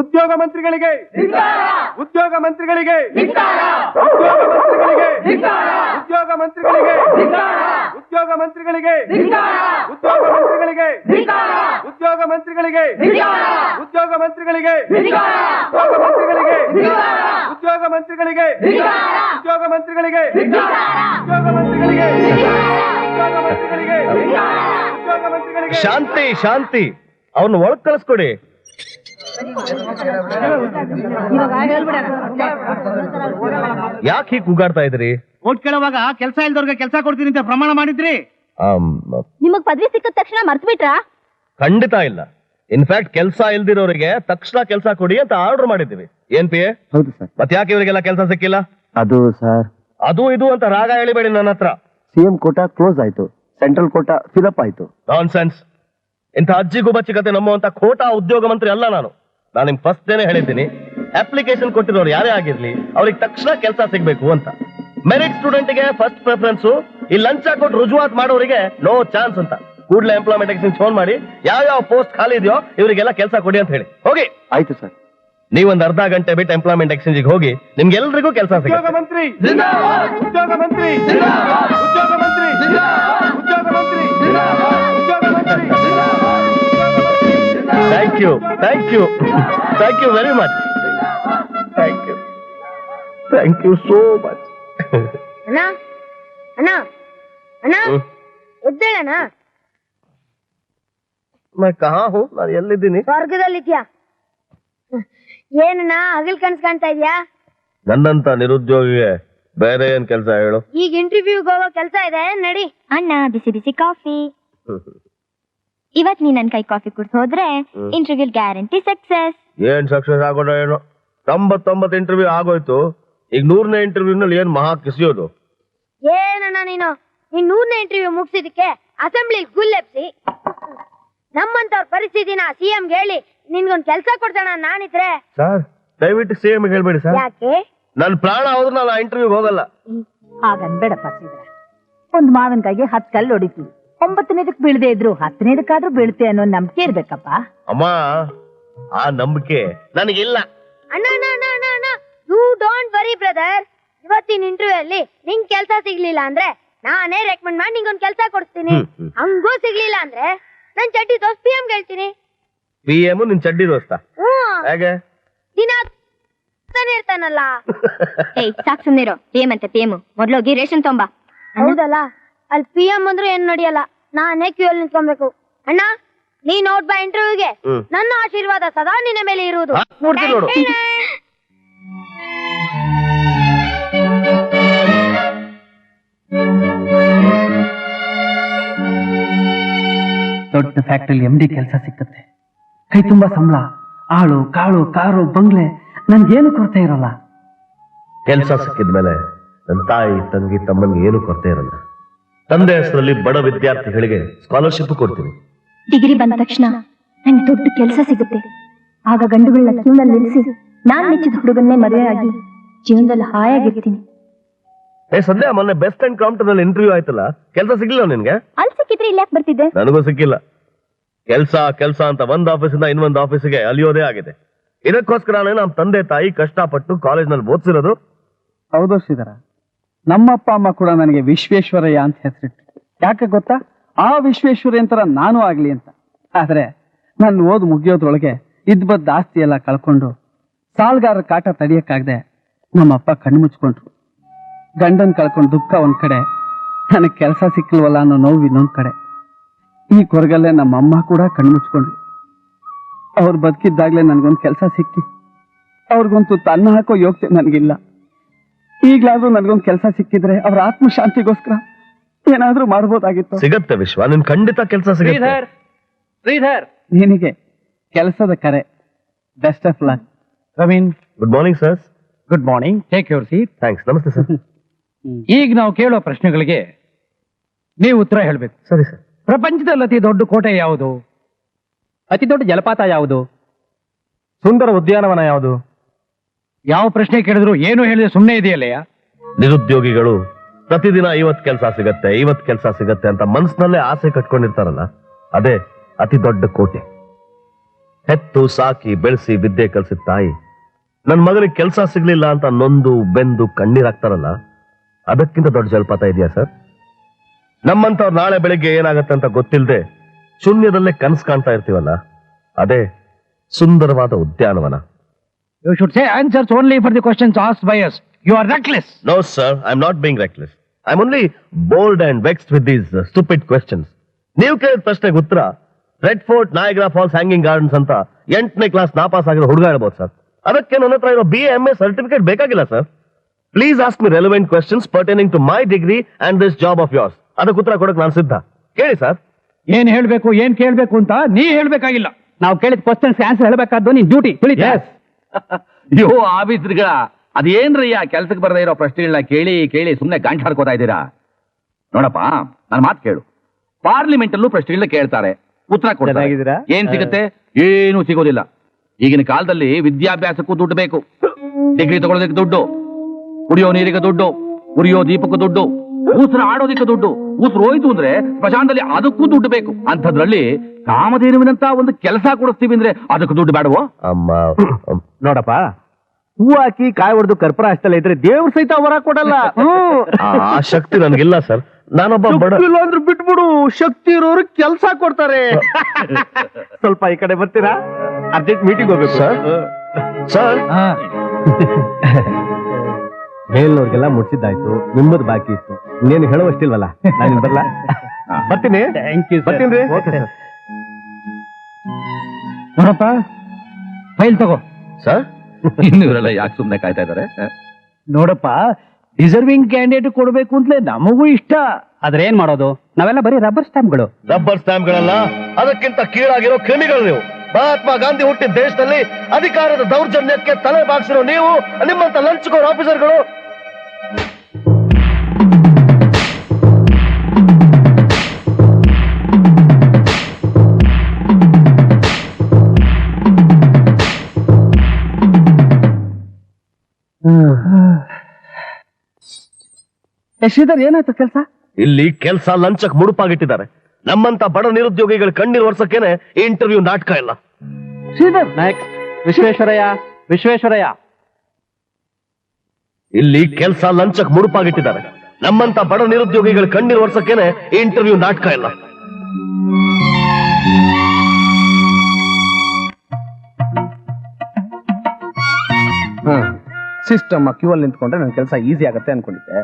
ಉದ್ಯೋಗ ಮಂತ್ರಿಗಳಿಗೆ ಉದ್ಯೋಗ ಮಂತ್ರಿಗಳಿಗೆ ಉದ್ಯೋಗ ಮಂತ್ರಿಗಳಿಗೆ ಉದ್ಯೋಗ ಮಂತ್ರಿಗಳಿಗೆ ಉದ್ಯೋಗ ಮಂತ್ರಿಗಳಿಗೆ ಉದ್ಯೋಗ ಮಂತ್ರಿಗಳಿಗೆ ಉದ್ಯೋಗ ಮಂತ್ರಿಗಳಿಗೆ ಉದ್ಯೋಗ ಮಂತ್ರಿಗಳಿಗೆ ಉದ್ಯೋಗ ಮಂತ್ರಿಗಳಿಗೆ ಉದ್ಯೋಗ ಮಂತ್ರಿಗಳಿಗೆ ಉದ್ಯೋಗ ಮಂತ್ರಿಗಳಿಗೆ ಉದ್ಯೋಗ ಮಂತ್ರಿಗಳಿಗೆ ಉದ್ಯೋಗ ಮಂತ್ರಿಗಳಿಗೆ ಶಾಂತಿ ಶಾಂತಿ ಅವ್ರನ್ನ ಒಳಗ್ ಕಳಿಸ್ಕೊಡಿ. ಯಾಕೆ ಹೀಗೆ ಕೂಗಾಡ್ತಾ ಇದ್ರಿ? ಓಟ್ ಕೇಳುವಾಗ ಕೆಲಸ ಇಲ್ದವ್ರಿಗೆ ಕೆಲಸ ಕೊಡ್ತೀನಿ ಅಂತ ಪ್ರಮಾಣ ಮಾಡಿದ್ರಿ. ನಿಮಗ್ ಪದವಿ ಸಿಕ್ಕಿದ ತಕ್ಷಣ ಮರ್ತು ಬಿಟ್ರಾ? ಖಂಡಿತ ಇಲ್ಲ. ಇನ್ಫ್ಯಾಕ್ಟ್ ಕೆಲಸ ಇಲ್ದಿರೋರಿಗೆ ತಕ್ಷಣ ಕೆಲಸ ಕೊಡಿ ಅಂತ ಆರ್ಡರ್ ಮಾಡಿದ್ದೀವಿ. ಏನ್ ಪಿ ಎ? ಹೌದು ಸರ್. ಮತ್ತೆ ಯಾಕೆ ಇವರಿಗೆಲ್ಲ ಕೆಲಸ ಸಿಕ್ಕಿಲ್ಲ? ಅದು ಸರ್, ಅದು ಇದು ಅಂತ ರಾಗ ಹೇಳಿಬೇಡಿ ನನ್ನ ಹತ್ರ. ಸಿಎಂ ಕೋಟಾ ಕ್ಲೋಸ್ ಆಯ್ತು, ಸೆಂಟ್ರಲ್ ಕೋಟಾ ಫಿಲಪ್ ಆಯ್ತು. ನಾನ್ ಸೆನ್ಸ್. ಇಂಥ ಅಜ್ಜಿಗೂ ಬಚ್ಚಿಕತೆ ನಮ್ಮಂತ ಖೋಟಾ ಉದ್ಯೋಗ ಮಂತ್ರಿ ಅಲ್ಲ ನಾನು ನಿಮ್ಗೆ ಫಸ್ಟ್ ಡೇನೆ ಹೇಳಿದ್ದೀನಿ, ಅಪ್ಲಿಕೇಶನ್ ಕೊಟ್ಟಿರೋರು ಯಾರೇ ಆಗಿರ್ಲಿ ಅವ್ರಿಗೆ ತಕ್ಷಣ ಕೆಲಸ ಸಿಗ್ಬೇಕು ಅಂತ. ಮೆರಿಟ್ ಸ್ಟೂಡೆಂಟ್ಗೆ ಫಸ್ಟ್ ಪ್ರಿಫರೆನ್ಸ್, ಈ ಲಂಚ ಕೊಟ್ಟು ರುಜುವಾತ್ ಮಾಡೋರಿಗೆ ನೋ ಚಾನ್ಸ್ ಅಂತ. ಕೂಡಲೇ ಎಂಪ್ಲಾಯ್ಮೆಂಟ್ ಎಕ್ಸ್ಚೇಂಜ್ ಫೋನ್ ಮಾಡಿ ಯಾವ ಪೋಸ್ಟ್ ಖಾಲಿ ಇದೆಯೋ ಇವರಿಗೆಲ್ಲ ಕೆಲಸ ಕೊಡಿ ಅಂತ ಹೇಳಿ. ಹೋಗಿ. ಆಯ್ತು ಸರ್. ನೀವೊಂದು ಅರ್ಧ ಗಂಟೆ ಬಿಟ್ಟು ಎಂಪ್ಲಾಯ್ಮೆಂಟ್ ಎಕ್ಸ್ಚೇಂಜ್ ಹೋಗಿ, ನಿಮ್ಗೆಲ್ರಿಗೂ ಕೆಲಸ ಸಿಗುತ್ತೆ. ಉದ್ಯೋಗ ಮಂತ್ರಿ ಉದ್ಯೋಗ ಮಂತ್ರಿ ಉದ್ಯೋಗ ಮಂತ್ರಿ ಉದ್ಯೋಗ ಮಂತ್ರಿ ಉದ್ಯೋಗ ಮಂತ್ರಿ. Thank you thank you thank you very much. Thank you so much. ಅಣ್ಣ ಅಣ್ಣ ಅಣ್ಣ ಎದ್ದೇಳಣ್ಣ. ನಾನು ಎಲ್ಲಿದ್ದೀನಿ? ಸ್ವರ್ಗದಲ್ಲಿದ್ಯಾ? ಏನಣ್ಣ ಹಗಲ್ ಕನ್ಸ್ ಕಾಣ್ತಾ ಇದ್ಯಾ? ನನ್ನಂತ ನಿರುದ್ಯೋಗಿಗೆ ಬೇರೆ ಏನ್ ಕೆಲಸ ಹೇಳು? ಈಗ ಇಂಟರ್ವ್ಯೂಗೆ ಹೋಗೋ ಕೆಲಸ ಇದೆ, ನಡಿ. ಅಣ್ಣ ಬಿಸಿ ಬಿಸಿ ಕಾಫಿ. ಇವತ್ ನೀ ನನ್ ಕೈ ಕಾಫಿ ಕುಡ್ದು ಹೋದ್ರೆ ಇಂಟರ್ವ್ಯೂ ಗ್ಯಾರಂಟಿ ಸಕ್ಸಸ್. ಏನ್ ಸಕ್ಸಸ್ ಆಗೋಣ ಏನೋ. 99 ಇಂಟರ್ವ್ಯೂ ಆಗೋಯ್ತು, ಈಗ 100ನೇ ಇಂಟರ್ವ್ಯೂನಲ್ಲಿ ಏನ್ ಮಹಾ ಕಿಸಿಯೋದು? ಏನಣ್ಣ ನೀನು 100ನೇ ಇಂಟರ್ವ್ಯೂ ಮುಗಿಸಿದಕ್ಕೆ ಅಸೆಂಬ್ಲಿ ಗುಲ್ಲೆಪ್ಸಿ ನಮ್ಮಂತವ್ರ ಪರಿಸ್ಥಿತಿನ ಸಿಎಂಗೆ ಹೇಳಿ ನಿನ್ಗೊಂದ್ ಕೆಲ್ಸ ಕೊಡ್ತಾನ ನಾನಿದ್ರೆ. ಸರ್ ದಯವಿಟ್ಟು ಸಿಎಂ ಹೇಳ್ಬೇಡಿ ಸರ್. ಯಾಕೆ? ನನ್ ಪ್ರಾಣ ಹೋದ್ರೆ ನಾನು ಇಂಟರ್ವ್ಯೂಗೆ ಹೋಗಲ್ಲ. ಹಾಗನ್ಬೇಡಪ್ಪ ಸೀದ್ರ. ಒಂದ್ ಮಾವಿನಕಾಯಿಗೆ 10 ಕಲ್ಲು ಹೊಡಿತೀವಿ, 9ನೇದಕ್ ಬೀಳದೆ ಇದ್ರು 10ನೇದಕ್ಕಾದ್ರೂ ಬೀಳುತ್ತೆ ಅನ್ನೋ ನಂಬಿಕೆ ಇರ್ಬೇಕಪ್ಪ. ಅಮ್ಮ ಆ ನಂಬಿಕೆ ನನಗಿಲ್ಲ. ಅಣ್ಣ ಅಣ್ಣ ಅಣ್ಣ ಅಣ್ಣ ಅಣ್ಣ ಯು ಡೋಂಟ್ ವರಿ ಬ್ರದರ್. ಇವತ್ತಿನ ಇಂಟರ್ವ್ಯೂ ಅಲ್ಲಿ ನಿಂಗ್ ಕೆಲ್ಸ ಸಿಗ್ಲಿಲ್ಲ ಅಂದ್ರೆ ನಾನೇ ರೆಕಮೆಂಡ್ ಮಾಡಿ ನಿಂಗೊಂದ್ ಕೆಲ್ಸ ಕೊಡ್ತೀನಿ. ಹಂಗೂ ಸಿಗ್ಲಿಲ್ಲ ಅಂದ್ರೆ ನನ್ ಚಡ್ಡಿ ದೋಸ್ತ್ PM ಹೇಳ್ತೀನಿ. PM ನಿನ್ ಚಡ್ಡಿ ದೋಸ್ತ ಹೇಗೆ? ದಿನ ಇರ್ತಾನಲ್ಲ. ಏಯ್ ಸಾಕ್ ಸುಮ್ನಿರೋ. PM ಅಂತ PM ಮೊದ್ಲೋಗಿ ರೇಷನ್ ತೊಂಬ. ಹೌದಲ್ಲ, ಅಲ್ಲಿ PM ಅಂದ್ರೂ ಏನ್ ನಡೆಯಲ್ಲ, ನಾನೇ ಕ್ಯೂ ಅಲ್ಲಿ ನಿಂತ್ಕೊಬೇಕು. ಅಣ್ಣ ನೀ ನೋಡ್ ಬಾ ಇಂಟರ್ವ್ಯೂಗೆ, ನನ್ನ ಆಶೀರ್ವಾದ ಸದಾ ನಿನ್ನ ಮೇಲೆ ಇರುವುದು. ನೋಡು. ದೊಡ್ಡ ಫ್ಯಾಕ್ಟ್ರಿಲಿ MD ಕೆಲಸ ಸಿಕ್ಕತ್ತೆ, ಕೈ ತುಂಬಾ ಸಂಬಳ, ಆಳು ಕಾಳು ಕಾರು ಬಂಗ್ಲೆ, ನನ್ಗೇನು ಕೊರತೆ ಇರಲ್ಲ. ಕೆಲಸ ಸಿಕ್ಕಿದ್ಮೇಲೆ ನನ್ನ ತಾಯಿ ತಂಗಿ ತಮ್ಮನಿಗೆ ಏನು ಕೊರತೆ ಇರಲ್ಲ. ತಂದೆ ಹೆಸರಲ್ಲಿ ಬಡ ವಿದ್ಯಾರ್ಥಿಗಳಿಗೆ ಸ್ಕಾಲರ್ಶಿಪ್ ಕೊಡ್ತೀನಿ. ಡಿಗ್ರಿ ಬಂದ ತಕ್ಷಣ ನಂಗೆ ದೊಡ್ಡ ಕೆಲಸ ಸಿಗುತ್ತೆ. ಆಗ ಗಂಡುಗಳನ್ನ ಕ್ಯೂನಲ್ಲಿ ನಿಲ್ಲಿಸಿ ನಾನ್ ಮೆಚ್ಚಿದ ಹುಡುಗನ್ನೇ ಮದುವೆಯಾಗಿ ಜೀವನದಲ್ಲಿ ಹಾಯಾಗಿರ್ತೀನಿ. ಸದ್ಯ ಮೊನ್ನೆ ಬೆಸ್ಟ್ ಅಂಡ್ ಕಾಂಪ್ಟರ್ನಲ್ಲಿ ಇಂಟರ್ವ್ಯೂ ಆಯ್ತಲ್ಲ, ಕೆಲಸ ಸಿಗ್ಲಿಲ್ಲ ನಿನ್ಗೆ? ಅಲ್ಲಿ ಸಿಕ್ಕಿದ್ರೆ ಇಲ್ಲಿ ಯಾಕೆ ಬರ್ತಿದ್ದೆ? ನನಗೂ ಸಿಕ್ಕಿಲ್ಲ. ಕೆಲಸ ಅಂತ ಒಂದ್ ಆಫೀಸಿಂದ ಇನ್ನೊಂದು ಆಫೀಸಿಗೆ ಅಲಿಯೋದೇ ಆಗಿದೆ. ಇದಕ್ಕೋಸ್ಕರನೇ ನಮ್ಮ ತಂದೆ ತಾಯಿ ಕಷ್ಟಪಟ್ಟು ಕಾಲೇಜ್ನಲ್ಲಿ ಓದಿಸಿರೋದು. ಹೌದು ಶ್ರೀಧರ, ನಮ್ಮಪ್ಪ ಅಮ್ಮ ಕೂಡ ನನಗೆ ವಿಶ್ವೇಶ್ವರಯ್ಯ ಅಂತ ಹೆಸರಿಟ್ಟು. ಯಾಕೆ ಗೊತ್ತಾ? ಆ ವಿಶ್ವೇಶ್ವರಯ್ಯ ಅಂತರ ನಾನು ಆಗ್ಲಿ ಅಂತ. ಆದ್ರೆ ನನ್ನ ಓದು ಮುಗಿಯೋದ್ರೊಳಗೆ ಇದ್ಬದ್ದ ಆಸ್ತಿ ಎಲ್ಲ ಕಳ್ಕೊಂಡು ಸಾಲ್ಗಾರರ ಕಾಟ ತಡಿಯಕ್ಕಾಗದೆ ನಮ್ಮಪ್ಪ ಕಣ್ಣು ಮುಚ್ಕೊಂಡ್ರು. ಗಂಡನ್ ಕಳ್ಕೊಂಡು ದುಃಖ ಒಂದ್ ಕಡೆ, ನನಗೆ ಕೆಲಸ ಸಿಕ್ಕಲ್ವಲ್ಲ ಅನ್ನೋ ನೋವು ಇನ್ನೊಂದ್ ಕಡೆ. ಈ ಕೊರಗಲ್ಲೇ ನಮ್ಮಮ್ಮ ಕೂಡ ಕಣ್ಣು ಮುಚ್ಕೊಂಡ್ರು. ಅವ್ರು ಬದುಕಿದ್ದಾಗ್ಲೇ ನನ್ಗೊಂದು ಕೆಲಸ ಸಿಕ್ಕಿ ಅವ್ರಿಗಂತೂ ತನ್ನ ಹಾಕೋ ಯೋಗ್ಯತೆ ನನಗಿಲ್ಲ. ಈಗ್ಲಾದ್ರೂ ನನ್ಗೊಂದು ಕೆಲಸ ಸಿಕ್ಕಿದ್ರೆ ಅವ್ರ ಆತ್ಮಶಾಂತಿಗೋಸ್ಕರ ಏನಾದ್ರೂ ಮಾಡ್ಬೋದಾಗಿತ್ತು. ಸಿಗತ್ತೆ ವಿಶ್ವ, ನಿನ್ ಖಂಡಿತ ಕೆಲಸ ಸಿಗುತ್ತೆ. ಶ್ರೀಧರ್, ನಿನಗೆ ಕೆಲಸದ ಕರೆ. Best of luck. Praveen, good morning sir. Good morning, take your seat. Thanks. ನಮಸ್ತೆ ಸರ್. ಈಗ ನಾವು ಕೇಳೋ ಪ್ರಶ್ನೆಗಳಿಗೆ ನೀವು ಉತ್ತರ ಹೇಳ್ಬೇಕು. ಸರಿ ಸರ್. ಪ್ರಪಂಚದಲ್ಲಿ ಅತಿ ದೊಡ್ಡ ಕೋಟೆ ಯಾವುದು? ಅತಿ ದೊಡ್ಡ ಜಲಪಾತ ಯಾವುದು? ಸುಂದರ ಉದ್ಯಾನವನ ಯಾವುದು? ಯಾವ ಪ್ರಶ್ನೆ ಕೇಳಿದ್ರು ಏನು ಹೇಳಿದ್ರೆ ಸುಮ್ಮನೆ ಇದೆಯಲ್ಲಯ್ಯ. ನಿರುದ್ಯೋಗಿಗಳು ಪ್ರತಿದಿನ 50 ಕೆಲಸ ಸಿಗತ್ತೆ ಅಂತ ಮನಸ್ಸಿನಲ್ಲೇ ಆಸೆ ಕಟ್ಕೊಂಡಿರ್ತಾರಲ್ಲ, ಅದೇ ಅತಿ ದೊಡ್ಡ ಕೋಟೆ. ಹೆತ್ತು ಸಾಕಿ ಬೆಳೆಸಿ ವಿದ್ಯೆ ಕಲಿಸಿದ ತಾಯಿ ನನ್ ಮಗನಿಗೆ ಕೆಲಸ ಸಿಗ್ಲಿಲ್ಲ ಅಂತ ನೊಂದು ಬೆಂದು ಕಣ್ಣೀರಾಗ್ತಾರಲ್ಲ, ಅದಕ್ಕಿಂತ ದೊಡ್ಡ ಜಲಪಾತ ಇದೆಯಾ ಸರ್? ನಮ್ಮಂತವ್ರು ನಾಳೆ ಬೆಳಿಗ್ಗೆ ಏನಾಗತ್ತೆ ಅಂತ ಗೊತ್ತಿಲ್ಲದೆ ಶೂನ್ಯದಲ್ಲೇ ಕನಸು ಕಾಣ್ತಾ ಇರ್ತೀವಲ್ಲ, ಅದೇ ಸುಂದರವಾದ ಉದ್ಯಾನವನ. You should say answers only for the questions asked by us. You are reckless. No, sir, I'm not being reckless. I'm only bored and vexed with these stupid questions. ನೀವು ಕೇಳಿದ ಪ್ರಶ್ನೆಗೆ ಉತ್ತರ Red Fort, Niagara Falls, Hanging Gardens ಅಂತ 8ನೇ class ನಾಪಾಸ್ ಆಗಿರೋ ಹುಡುಗ ಹೇಳ್ಬೋದು sir. ಅದಕ್ಕೆ ನನ್ನ ಹತ್ರ ಇರೋ BA MA ಸರ್ಟಿಫಿಕೇಟ್ ಬೇಕಾಗಿಲ್ಲ sir. Please ask me relevant questions pertaining to my degree and this job of yours. ಅದಕ್ಕೆ ಉತ್ತರ ಕೊಡಕ್ಕೆ ನಾನು ಸಿದ್ಧ. ಕೇಳಿ ಸರ್. ಏನ್ ಹೇಳ್ಬೇಕು ಏನ್ ಕೇಳ್ಬೇಕು ಅಂತ ನೀ ಹೇಳ್ಬೇಕಾಗಿಲ್ಲ. ನಾವು ಕೇಳಿದ ಕ್ವಶನ್ಸ್ ಆನ್ಸರ್ ಹೇಳಬೇಕಾದ್ದು ನಿನ್ ಡ್ಯೂಟಿ. ಯೋ ಆಫೀಸರ್ಗಳ ಅದೇನ್ರಯ್ಯ ಕೆಲ್ಸಕ್ಕೆ ಬರದೇ ಇರೋ ಪ್ರಶ್ನೆಗಳನ್ನ ಕೇಳಿ ಕೇಳಿ ಸುಮ್ನೆ ಗಂಟು ಹಾಡ್ಕೋತಾ ಇದ್ದೀರಾ? ನೋಡಪ್ಪ, ನನ್ನ ಮಾತು ಕೇಳು. ಪಾರ್ಲಿಮೆಂಟ್ ಅಲ್ಲೂ ಪ್ರಶ್ನೆಗಳನ್ನ ಕೇಳ್ತಾರೆ, ಉತ್ತರ ಕೊಡ್ತಾರೆ. ಏನ್ ಸಿಗುತ್ತೆ? ಏನು ಸಿಗೋದಿಲ್ಲ. ಈಗಿನ ಕಾಲದಲ್ಲಿ ವಿದ್ಯಾಭ್ಯಾಸಕ್ಕೂ ದುಡ್ಡು ಬೇಕು. ಡಿಗ್ರಿ ತಗೊಳ್ಳೋದಕ್ಕೆ ದುಡ್ಡು, ಕುಡಿಯೋ ನೀರಿಗೆ ದುಡ್ಡು, ಉರಿಯೋ ದೀಪಕ್ಕೂ ದುಡ್ಡು, ಉಸಿರು ಆಡೋದಕ್ಕೆ ದುಡ್ಡು. ಉಸಿರು ಹೋಯ್ತು ಅಂದ್ರೆ ಸ್ಮಶಾನದಲ್ಲಿ ಅದಕ್ಕೂ ದುಡ್ಡು ಬೇಕು. ಅಂಥದ್ರಲ್ಲಿ ಕಾಮಧೇನುವಿನಂತ ಒಂದು ಕೆಲಸ ಕೊಡಿಸ್ತೀವಿ ಅಂದ್ರೆ ಅದಕ್ಕೆ ದುಡ್ಡು ಬೇಡವೋ? ಅಮ್ಮ ನೋಡಪ್ಪ, ಹೂ ಹಾಕಿ ಕಾಯಿ ಹೊಡೆದು ಕರ್ಪೂರ ಅಷ್ಟಲ್ಲ ಇದ್ರೆ ದೇವ್ರ ಸಹಿತ ಹೊರ ಕೊಡಲ್ಲ. ಆ ಶಕ್ತಿ ನನಗಿಲ್ಲ ಸರ್. ನಾನೊಬ್ಬ ಬಡ. ಇಲ್ಲ ಅಂದ್ರೆ ಬಿಟ್ಬಿಡು, ಶಕ್ತಿ ಇರೋರು ಕೆಲಸ ಕೊಡ್ತಾರೆ. ಸ್ವಲ್ಪ ಈ ಕಡೆ ಬರ್ತೀರಾ? ಅರ್ಜೆಂಟ್ ಮೀಟಿಂಗ್ ಹೋಗ್ಬೇಕು ಸರ್. ಸರ್, ಮೇಲ್ನವ್ರಿಗೆಲ್ಲ ಮುಟ್ಸಿದ್ದಾಯ್ತು, ನಿಮ್ಮದು ಬಾಕಿ ಇತ್ತು. ಇನ್ನೇನು ಹೇಳುವಷ್ಟಿಲ್ವಲ್ಲ, ನಾನು ಬರಲ್ಲ. ಬರ್ತೀನಿ. ಬರ್ತೀನಿ. ನೋಡಪ್ಪ, ಫೈಲ್ ತಗೋ. ಸರ್ ಇನ್ನು ಇವರೆಲ್ಲ ಯಾಕೆ ಸುಮ್ನೆ ಕಾಯ್ತಾ ಇದಾರೆ? ನೋಡಪ್ಪ, ಡಿಸರ್ವಿಂಗ್ ಕ್ಯಾಂಡಿಡೇಟ್ ಕೊಡ್ಬೇಕು ಅಂತಲೇ ನಮಗೂ ಇಷ್ಟ. ಆದ್ರೆ ಏನ್ ಮಾಡೋದು? ನಾವೆಲ್ಲ ಬರೀ ರಬ್ಬರ್ ಸ್ಟಾಂಪ್ಗಳು. ರಬ್ಬರ್ ಸ್ಟ್ಯಾಂಪ್ಗಳಲ್ಲ, ಅದಕ್ಕಿಂತ ಕೀಳಾಗಿರೋ ಕ್ರಿಮಿಗಳು ನೀವು. ಮಹಾತ್ಮ ಗಾಂಧಿ ಹುಟ್ಟಿದ ದೇಶದಲ್ಲಿ ಅಧಿಕಾರದ ದೌರ್ಜನ್ಯಕ್ಕೆ ತಲೆ ಬಾಗಿಸಿರೋ ನೀವು, ನಿಮ್ಮಂತ ಲಂಚ್ಕೋರ್ ಆಫೀಸರ್ಗಳು. ಶ್ರೀಧರ್, ಏನಾಯ್ತು ಕೆಲಸ? ಇಲ್ಲಿ ಕೆಲಸ ಲಂಚಕ್ಕೆ ಮುಡುಪಾಗಿಟ್ಟಿದ್ದಾರೆ. ನಮ್ಮಂತ ಬಡ ನಿರುದ್ಯೋಗಿಗಳ ಕಣ್ಣೀರು ವರ್ಷಕ್ಕೇನೆ ಈ ಇಂಟರ್ವ್ಯೂ ನಾಟಕ ಇಲ್ಲ. ಶ್ರೀಧರ್, ನೆಕ್ಸ್ಟ್ ವಿಶ್ವೇಶ್ವರಯ್ಯ. ವಿಶ್ವೇಶ್ವರಯ್ಯ, ಇಲ್ಲಿ ಕೆಲಸ ಲಂಚಕ್ಕೆ ಮುಡುಪಾಗಿಟ್ಟಿದ್ದಾರೆ. ನಮ್ಮಂತ ಬಡ ನಿರುದ್ಯೋಗಿಗಳ ಕಣ್ಣೀರು ವರ್ಷಕ್ಕೇನೆ ಈ ಇಂಟರ್ವ್ಯೂ ನಾಟಕ ಇಲ್ಲ. ಸಿಸ್ಟಮ್ ಕ್ಯೂ ಅಲ್ಲಿ ನಿಂತ್ಕೊಂಡ್ರೆ ನನ್ನ ಕೆಲಸ ಈಸಿ ಆಗತ್ತೆ ಅನ್ಕೊಂಡಿದ್ದೆ.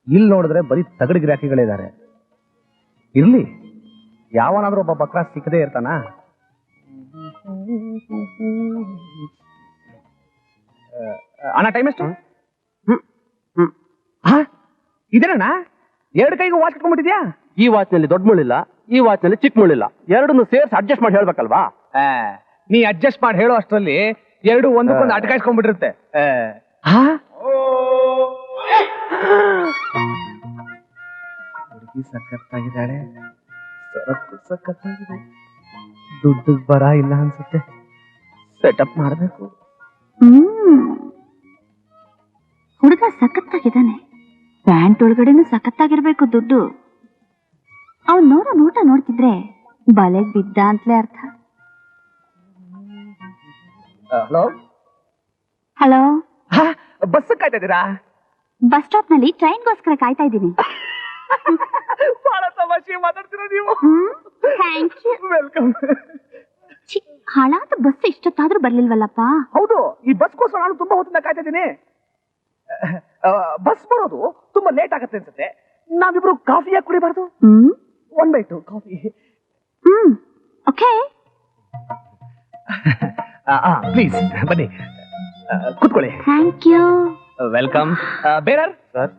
ಇಲ್ಲಿ ನೋಡಿದ್ರೆ ಬರೀ ತಗಡು ಗಿರಾಕಿಗಳಿದ್ದಾರೆ. ಇರ್ಲಿ, ಯಾವನಾದ್ರೂ ಒಬ್ಬ ಬಕ್ರ ಸಿಕ್ಕದೇ ಇರ್ತಾನ. ಅಣ್ಣ, ಟೈಮ್ ಎಷ್ಟು? ಇದೇನಣ್ಣ, 2 ಕೈಗೂ ವಾಚ್ ಇಟ್ಕೊಂಡ್ಬಿಟ್ಟಿದ್ಯಾ? ಈ ವಾಚ್ ನಲ್ಲಿ ದೊಡ್ಡ ಮುಳ್ಳಿಲ್ಲ, ಈ ವಾಚ್ ನಲ್ಲಿ ಚಿಕ್ಕ ಮುಳ್ಳಿಲ್ಲ. ಎರಡನ್ನು ಸೇರ್ಸಿ ಅಡ್ಜಸ್ಟ್ ಮಾಡಿ ಹೇಳ್ಬೇಕಲ್ವಾ? ನೀ ಅಡ್ಜಸ್ಟ್ ಮಾಡಿ ಹೇಳೋ ಅಷ್ಟರಲ್ಲಿ ಎರಡು ಒಂದಕ್ಕೊಂದು ಅಟಕಾಯಿಸ್ಕೊಂಡ್ಬಿಟ್ಟಿರುತ್ತೆ. ಹುಡುಗಿ ಸಖತ್ತಾಗಿದ್ದಾಳೆ, ಸರಕು ಸಖತ್ತಾಗಿದೆ. ದುಡ್ಡು ಬರ ಇಲ್ಲ ಅನ್ಸುತ್ತೆ, ಸೆಟಪ್ ಮಾಡಬೇಕು. ಹುಡುಗ ಸಖತ್ತಾಗಿದ್ದಾನೆ, ಪ್ಯಾಂಟ್ ಒಳಗಡೆನು ಸಖತ್ತಾಗಿರ್ಬೇಕು ದುಡ್ಡು. ಅವ್ನ್ ನೋಡೋ ನೋಟ ನೋಡ್ತಿದ್ರೆ ಬಲೆಗ್ ಬಿದ್ದ ಅಂತಲೇ ಅರ್ಥ. ಹಲೋ ಹಲೋ, ಬಸ್ ಕಾಯ್ತಾ ಇದ್ದೀರಾ? ಬಸ್ ಸ್ಟಾಪ್ ನಲ್ಲಿ ಟ್ರೈನ್ಗೋಸ್ಕರ ಕಾಯ್ತಾ ಇದ್ದೀನಿ. ಬಹಳ ತಮಾಷೆ ಮಾತಾಡ್ತೀರಾ ನೀವು. Thank you. ವೆಲ್ಕಮ್. ಹಾಳಾದ ಬಸ್ ಇಷ್ಟೊತ್ತಾದ್ರೂ ಬರ್ಲಿಲ್ವಲ್ಲಪ್ಪ? ಹೌದು, ಈ ಬಸ್ಗೋಸ್ಕರ ನಾನು ತುಂಬಾ ಹೊತ್ತಿಂದ ಕಾಯ್ತಾ ಇದ್ದೀನಿ. ಬಸ್ ಬರೋದು ತುಂಬಾ ಲೇಟ್ ಆಗತ್ತೆ ಅನ್ಸುತ್ತೆ. ನಾವಿಬ್ರು ಕಾಫಿ ಯಾಕೆ ಕುಡಿಬಾರ್ದು? 1 by 2 ಕಾಫಿ. ಓಕೆ, ಪ್ಲೀಸ್ ಬನ್ನಿ, ಕೂತ್ಕೊಳ್ಳಿ. Thank you. Welcome. Bearer sir.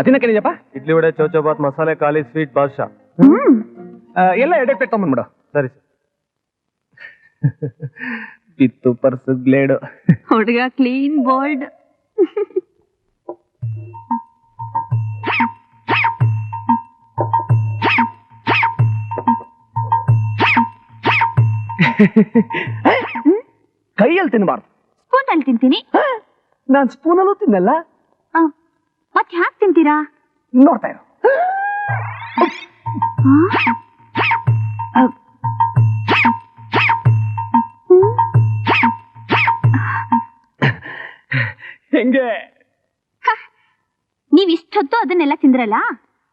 ತಿನ್ನಕ್ಕೇನಿದೆಯಪ್ಪ? ಇಡ್ಲಿ ವಡೆ, ಚೌಚೌಬಾತ್, ಮಸಾಲೆ ಖಾಲಿ, ಸ್ವೀಟ್, ಬಾದ್ಶಾ. ಎಲ್ಲ 2 ಪ್ಲೇಟ್ ತಗೊಂಡ್ಬಿಡು. ಸರಿ ಸರ್. ಬಿತ್ತು ಪರ್ಸು ಗ್ಲೇಡು. ಹುಡುಗ ಕ್ಲೀನ್ ಬೋಲ್ಡ್. ಕೈಯಲ್ಲಿ ತಿನ್ನಬಾರ್ದು, ಸ್ಪೂನ್ ಅಲ್ಲಿ ತಿಂತೀನಿ. ನಾನ್ ಸ್ಪೂನಲ್ಲೂ ತಿನ್ನಲ್ಲ. ಮತ್ತೆ ಹ್ಯಾಕ್ ತಿಂತೀರಾ? ನೋಡ್ತಾ ಇರು. ಹೆಂಗೆ ನೀವ್ ಇಷ್ಟೊತ್ತು ಅದನ್ನೆಲ್ಲ ತಿಂದ್ರಲ್ಲ,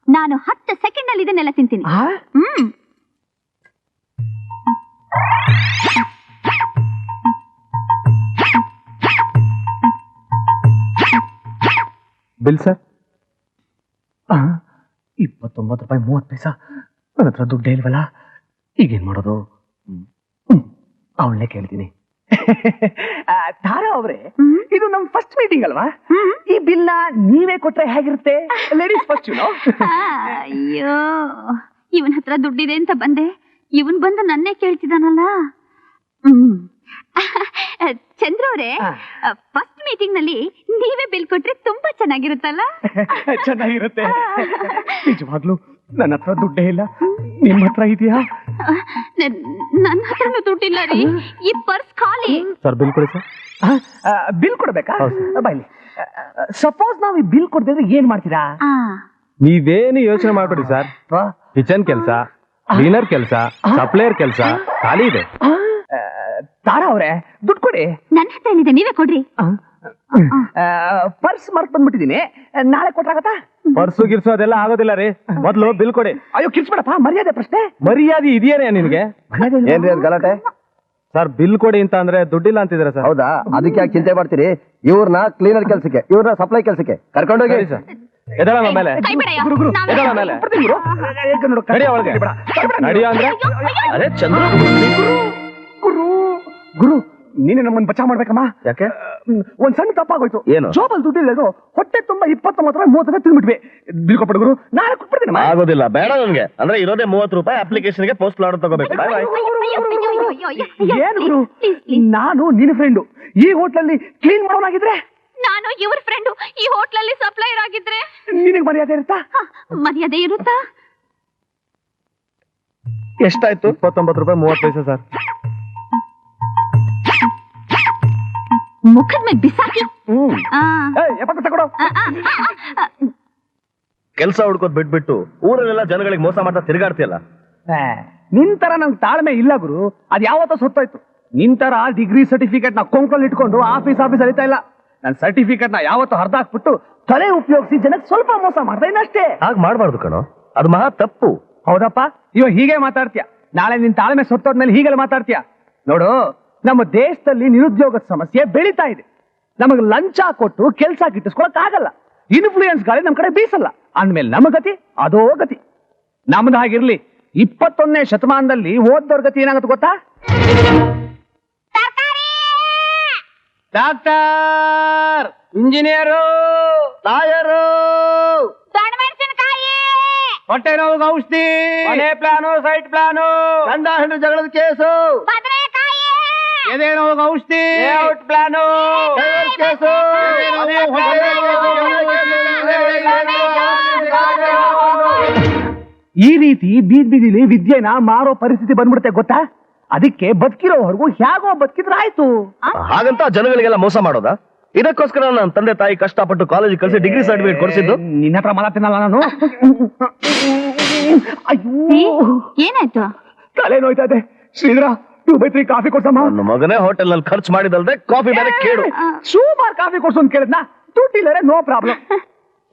ನಾನು 10 ಸೆಕೆಂಡ್ ಅಲ್ಲಿ ಇದನ್ನೆಲ್ಲ ತಿಂತೀನಿ. ಬಿಲ್ ಸರ್ 29 ರೂಪಾಯಿ 30 ಪೈಸಾ. ನನ್ನ ಹತ್ರ ದುಡ್ಡೇ ಇಲ್ವಲ್ಲ, ಈಗೇನ್ ಮಾಡೋದು? ಅವಳನ್ನೇ ಕೇಳ್ತೀನಿ. ತಾರಾ ಅವ್ರೆ, ಇದು ನಮ್ ಫಸ್ಟ್ ಮೀಟಿಂಗ್ ಅಲ್ವಾ? ಈ ಬಿಲ್ ನೀವೇ ಕೊಟ್ರೆ ಹೇಗಿರುತ್ತೆ? ಲೇಡೀಸ್ ಫಸ್ಟ್ ಅಯ್ಯೋ, ಇವನ್ ಹತ್ರ ದುಡ್ಡಿದೆ ಅಂತ ಬಂದೆ, ಇವನ್ ಬಂದು ನನ್ನೇ ಕೇಳ್ತಿದಾನಲ್ಲ. ಚಂದ್ರ ಅವ್ರೆ, ಫಸ್ಟ್ ಮೀಟಿಂಗ್ ನಲ್ಲಿ ನೀವೇ ಬಿಲ್ ಕೊಟ್ರೆ ತುಂಬಾ ಚೆನ್ನಾಗಿರುತ್ತಲ್ಲ. ಚೆನ್ನಾಗಿರುತ್ತೆ. ನಿಜವಾಗ್ಲೂ ನನ್ನ ಹತ್ರ ದುಡ್ಡೇ ಇಲ್ಲ, ನಿಮ್ಮ ಹತ್ರ ಇದೆಯಾ? ನನ್ನ ಹತ್ರನೂ ದುಡ್ಡಿಲ್ಲ ರೀ, ಈ ಪರ್ಸ್ ಖಾಲಿ. ಸರ್ ಬಿಲ್ ಕೊಡಿ ಸರ್. ಬಿಲ್ ಕೊಡ್ಬೇಕಾ? ಬಾಯ್ಲಿ. ಸಪೋಸ್ ನಾವು ಈ ಬಿಲ್ ಕೊಡ್ತಿದ್ರೆ ಏನ್ ಮಾಡ್ತೀರಾ? ನೀವೇನು ಯೋಚನೆ ಮಾಡ್ಬೇಡಿ ಸರ್. ಕಿಚನ್ ಕೆಲಸ, ಕ್ಲೀನರ್ ಕೆಲಸ, ಸಪ್ಲೈಯರ್ ಕೆಲಸ ಖಾಲಿ ಇದೆ. ತಾರಾ ಅವ್ರೆ, ದುಡ್ಡು ಕೊಡಿ. ನನ್ನ ಹತ್ರ ಏನಿದೆ, ನೀವೇ ಕೊಡ್ರಿ. ಪರ್ಸ್ ಮರ್ಕ್ ಬಂದ್ಬಿಟ್ಟಿದೀನಿ, ನಾಳೆ ಕೊಟ್ರಾಗತ್ತಾ? ಪರ್ಸು ಗಿರ್ಸು ಅದೆಲ್ಲ ಆಗೋದಿಲ್ಲ ರೀ, ಮೊದ್ಲು ಬಿಲ್ ಕೊಡಿ. ಅಯ್ಯೋ ಕಿರ್ಸ್ಬೇಡಪ್ಪ, ಮರ್ಯಾದೆ ಪ್ರಶ್ನೆ. ಮರ್ಯಾದೆ ಇದೆಯೇನೆ ನಿನ್ಗೆ? ಏನ್ರಿ ಅದ್ ಗಲಾಟೆ? ಸರ್ ಬಿಲ್ ಕೊಡಿ ಅಂತ ಅಂದ್ರೆ ದುಡ್ಡಿಲ್ಲ ಅಂತಿದ್ರೆ ಸರ್. ಹೌದಾ? ಅದಕ್ಕೆ ಯಾಕೆ ಚಿಂತೆ ಮಾಡ್ತೀರಿ? ಇವ್ರನ್ನ ಕ್ಲೀನರ್ ಕೆಲ್ಸಕ್ಕೆ, ಇವ್ರನ್ನ ಸಪ್ಲೈ ಕೆಲ್ಸಕ್ಕೆ ಕರ್ಕೊಂಡೋಗಿ. ಸರ್ ಎದಳ ಮೇಲೆ ಕೈ ಬಿಡಯ್ಯ, ಎದಳ ಮೇಲೆ ನಡಿಯ ಒಳಗೆ ನಡಿಯ ಅಂದ್ರೆ ಅದೇ ಚಂದ್ರ. ಗುರು ಗುರು, ನೀನೆ ನಮ್ಮನ್ನ ಬಚಾವ್ ಮಾಡ್ಬೇಕಮ್ಮ. ಯಾಕೆ? ಒಂದ್ ಸಣ್ಣ ತಪ್ಪಾಗೋಯ್ತು. ಏನು? ಜೋಬಲ್ ದುಡ್ಡಿಲ್ಲ, ಹೊಟ್ಟೆ ತುಂಬಾ 29 ರೂಪಾಯಿ 30 ತಿಂದ್ಬಿಟ್ವಿ. ಬಿಲ್ ಕೊಟ್ಬಿಡು ಗುರು, ನಾಳೆ ಕೊಟ್ಬಿಡ್ತೀನಿ. ಆಗೋದಿಲ್ಲ, ಬೇಡ ನನ್ಗೆ. ಅಂದ್ರೆ ಇರೋದೇ 30 ರೂಪಾಯಿ. ಅಪ್ಲಿಕೇಶನ್ ಗೆ ಪೋಸ್ಟ್ ಆರ್ಡರ್ ತಗೋಬೇಕು. ಬಾಯ್ ಬಾಯ್. ಏನು ಗುರು, ನಾನು ನಿನ್ನ ಫ್ರೆಂಡು, ಈ ಹೋಟ್ಲಲ್ಲಿ ಕ್ಲೀನ್ ಮಾಡೋನಾಗಿದ್ರೆ, ನಾನು ಇವ್ರ ಫ್ರೆಂಡು, ಈ ಹೋಟ್ಲಲ್ಲಿ ಸಪ್ಲೈಯರ್ ಆಗಿದ್ರೆ ನಿನಗೆ ಮರ್ಯಾದೆ ಇರುತ್ತಾ? ಮರ್ಯಾದೆ ಇರುತ್ತಾ? ಎಷ್ಟಾಯ್ತು? 29 ರೂಪಾಯಿ 30 ಪೈಸೆ ಸರ್. ಮುಖದ ಮೇಲೆ ಬಿಸಾಕಿ. ತಗೊಡು. ಕೆಲ್ಸ ಹುಡ್ಕೋದ್ ಬಿಟ್ಬಿಟ್ಟು ಊರಲ್ಲೆಲ್ಲ ಜನಗಳಿಗೆ ಮೋಸ ಮಾಡ್ತಾ ತಿರುಗಾಡ್ತಿಯಲ್ಲ. ನಿನ್ ತರ ನಂಗೆ ತಾಳ್ಮೆ ಇಲ್ಲ ಗುರು, ಅದ್ ಯಾವತ್ತೋ ಸುತ್ತಾಯ್ತು. ನಿನ್ ತರ ಡಿಗ್ರಿ ಸರ್ಟಿಫಿಕೇಟ್ ನ ಕೊಂಕಲ್ ಇಟ್ಕೊಂಡು ಆಫೀಸ್ ಅರಿತಾ ಇಲ್ಲ. ನನ್ನ ಸರ್ಟಿಫಿಕೇಟ್ ನ ಯಾವತ್ತೋ ಹರ್ದಾಕ್ಬಿಟ್ಟು ತಲೆ ಉಪಯೋಗಿಸಿ ಜನಕ್ಕೆ ಸ್ವಲ್ಪ ಮೋಸ ಮಾಡ್ತಾ ಇನ್ನಷ್ಟೇ. ಹಾಗೆ ಮಾಡ್ಬಾರ್ದು ಕಣೋ, ಅದು ಮಹಾ ತಪ್ಪು. ಹೌದಪ್ಪ, ಇವಾಗ ಹೀಗೆ ಮಾತಾಡ್ತೀಯ, ನಾಳೆ ನಿನ್ ತಾಳ್ಮೆ ಸೊತ್ತೋದ್ಮೇಲೆ ಹೀಗೆಲ್ಲ ಮಾತಾಡ್ತೀಯ. ನೋಡು, ನಮ್ಮ ದೇಶದಲ್ಲಿ ನಿರುದ್ಯೋಗದ ಸಮಸ್ಯೆ ಬೆಳೀತಾ ಇದೆ. ನಮಗೆ ಲಂಚ ಕೊಟ್ಟು ಕೆಲಸ ಗಿಟ್ಟಿಸ್ಕೊಳಕ್ ಆಗಲ್ಲ. ಇನ್ಫ್ಲೂಯೆನ್ಸ್ ಗಾಳಿ ನಮ್ ಕಡೆ ಬೀಸಲ್ಲ ಅಂದ್ಮೇಲೆ ನಮ್ಮ ಗತಿ ಅದೋ ಗತಿ. ನಮ್ದು ಹಾಗಿರ್ಲಿ, 21ನೇ ಶತಮಾನದಲ್ಲಿ ಓದ್ದವ್ರ ಗತಿ ಏನಾಗುತ್ತೆ ಗೊತ್ತಾ? ಡಾಕ್ಟರ್, ಇಂಜಿನಿಯರು, ಲಾಯರು, ಹೊಟ್ಟೆ ನೋವು ಔಷಧಿ, ಮನೆ ಪ್ಲಾನು, ಸೈಟ್ ಪ್ಲಾನು, ಗಂಡ ಹೆಂಡ್ರ ಜಗಳದ ಕೇಸು, ಎದೆ ನೋವು ಔಷಧಿ, ಲೇಔಟ್ ಪ್ಲಾನು, ಕೇಸು, ಈ ರೀತಿ ಬೀದಿಲಿ ವಿದ್ಯೆನ ಮಾರೋ ಪರಿಸ್ಥಿತಿ ಬಂದ್ಬಿಡುತ್ತೆ ಗೊತ್ತಾ? ಅದಕ್ಕೆ ಬದುಕಿರೋವರೆಗೂ ಹೇಗೋ ಬದುಕಿದ್ರೆ ಆಯ್ತು. ಹಾಗಂತ ಜನಗಳಿಗೆಲ್ಲ ಮೋಸ ಮಾಡೋದಾ? ಇದಕ್ಕೋಸ್ಕರ ನನ್ನ ತಂದೆ ತಾಯಿ ಕಷ್ಟಪಟ್ಟು ಕಾಲೇಜ್ ಕಳಿಸಿ ಡಿಗ್ರಿ ಸರ್ಟಿಫಿಕೇಟ್ ಕೊಡಿಸಿದ್ದು. ನಿನ್ನ ಹತ್ರ ಮಾತಾಡ್ತೀನಲ್ಲ ನಾನು. ಅಯ್ಯೋ, ಏನಾಯ್ತು? ತಲೆ ನೋಯ್ತಾ ಇದೆ. ಶ್ರೀಧರ, 2/3 ಕಾಫಿ ಕೊಡ್ಸಮ್ಮ. ನನ್ನ ಮಗನೇ ಹೋಟೆಲ್ ನಲ್ಲಿ ಖರ್ಚು ಮಾಡಿದಲ್ದೆ ಕಾಫಿ ಬೇರೆ ಕೇಳು. ಸುಮಾರು ಕಾಫಿ ಕೊಡ್ಸು ಅಂತ ಕೇಳಿದ್ನ, ದುಡ್ಡಿಲ್ಲರೆ ನೋ ಪ್ರಾಬ್ಲಮ್.